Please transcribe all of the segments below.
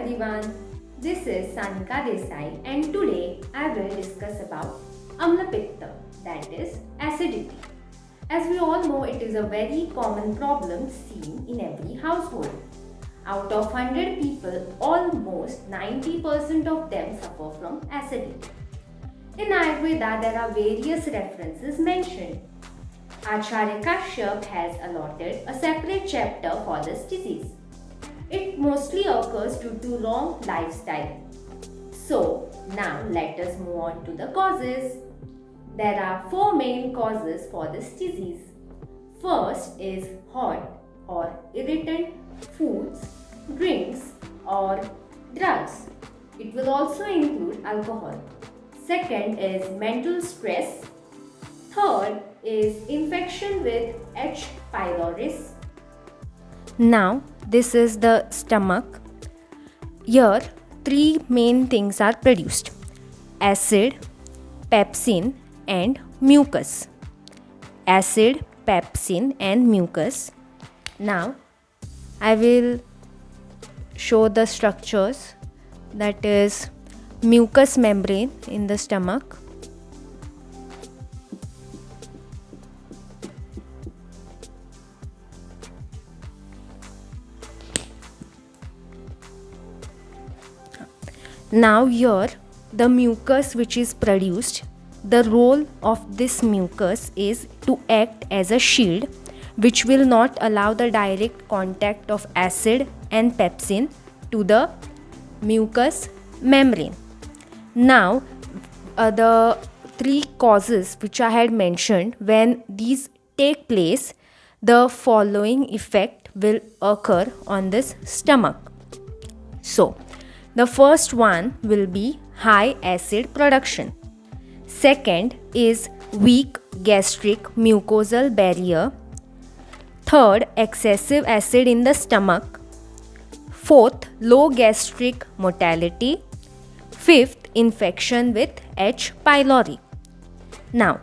everyone, this is Sanika Desai and today I will discuss about Amla Pitta, that is acidity. As we all know, it is a very common problem seen in every household. Out of 100 people, almost 90% of them suffer from acidity. In Ayurveda, there are various references mentioned. Acharya Kashyap has allotted a separate chapter for this disease. It mostly occurs due to wrong lifestyle. So, now let us move on to the causes. There are four main causes for this disease. First is hot or irritant foods, drinks, or drugs. It will also include alcohol. Second is mental stress. Third is infection with H. pylori. Now, this is the stomach. Here, three main things are produced: acid, pepsin, and mucus. Acid, pepsin, and mucus. Now, I will show the structures, that is mucous membrane in the stomach. Now here the mucus which is produced, the role of this mucus is to act as a shield which will not allow the direct contact of acid and pepsin to the mucous membrane. Now the three causes which I had mentioned, when these take place, the following effect will occur on this stomach. So the first one will be high acid production. Second is weak gastric mucosal barrier. Third, excessive acid in the stomach. Fourth, low gastric motility. Fifth, infection with H. pylori. Now,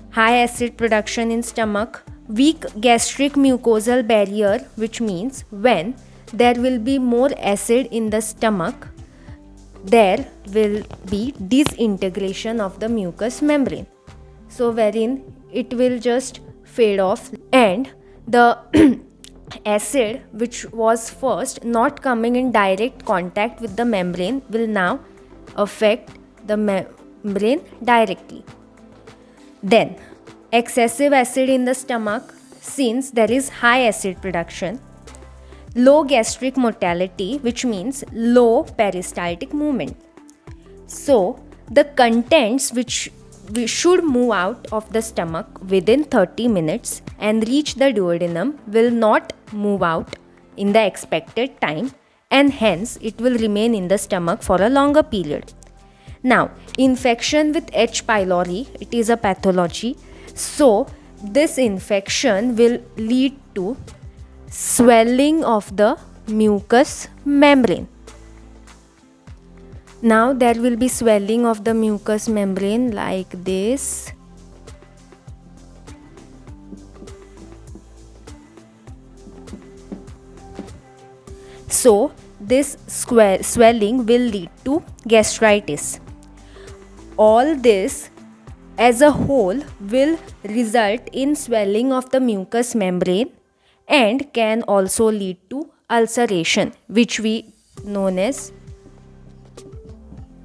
high acid production in stomach, weak gastric mucosal barrier, which means when there will be more acid in the stomach, there will be disintegration of the mucous membrane. So wherein it will just fade off, and the acid which was first not coming in direct contact with the membrane will now affect the membrane directly. Then excessive acid in the stomach, since there is high acid production. Low gastric motility, which means low peristaltic movement. So the contents which we should move out of the stomach within 30 minutes and reach the duodenum will not move out in the expected time, and hence it will remain in the stomach for a longer period. Now, infection with H. pylori, it is a pathology. So this infection will lead to swelling of the mucous membrane. Now there will be swelling of the mucous membrane like this. So this swelling will lead to gastritis. All this as a whole will result in swelling of the mucous membrane and can also lead to ulceration, which we known as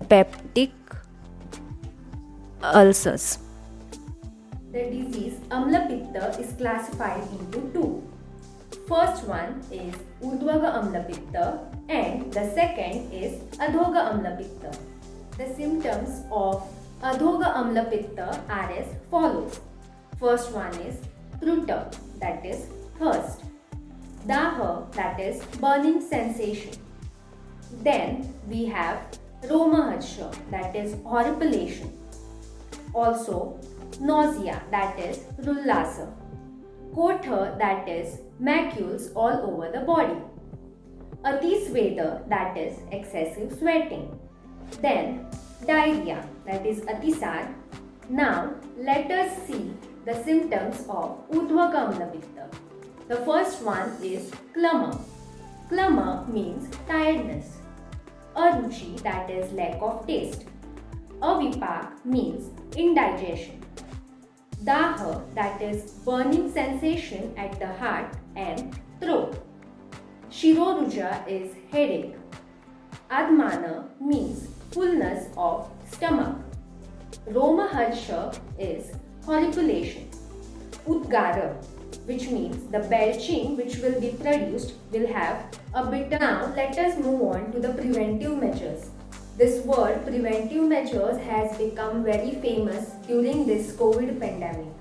peptic ulcers. The disease Amla Pitta is classified into two. First one is Urdhvaga Amla Pitta and the second is Adhoga Amla Pitta. The symptoms of Adhoga Amla Pitta are as follows. First one is Truta, that is thirst. Daha, that is burning sensation. Then we have Romaharsha, that is horripilation. Also nausea, that is rullasa. Kotha, that is macules all over the body. Atisveda, that is excessive sweating. Then diarrhea, that is atisar. Now let us see the symptoms of Urdhvaga Amla Pitta. The first one is klama. Klama means tiredness. Aruchi, that is lack of taste. Avipak means indigestion. Daha, that is burning sensation at the heart and throat. Shiroruja is headache. Admana means fullness of stomach. Romaharsha is horripilation. Udgara, which means the belching which will be produced will have a bitter. Now let us move on to the preventive measures. This word preventive measures has become very famous during this COVID pandemic.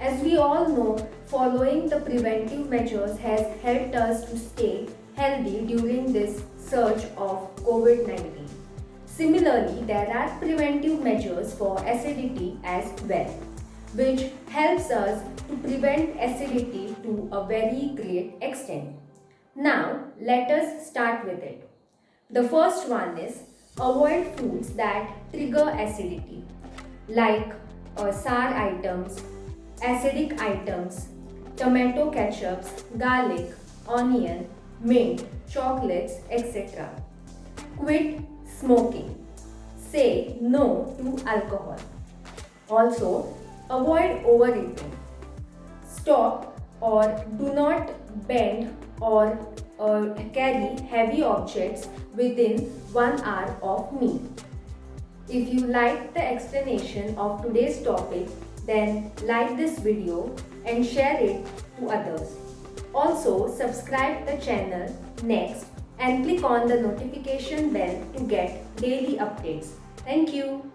As we all know, following the preventive measures has helped us to stay healthy during this surge of COVID-19. Similarly, there are preventive measures for acidity as well, which helps us to prevent acidity to a very great extent. Now, let us start with it. The first one is avoid foods that trigger acidity, like sour items, acidic items, tomato ketchups, garlic, onion, mint, chocolates, etc. Quit smoking. Say no to alcohol. Also, avoid overeating. Stop or do not bend or carry heavy objects within 1 hour of meal. If you liked the explanation of today's topic, then like this video and share it to others. Also, subscribe the channel next and click on the notification bell to get daily updates. Thank you.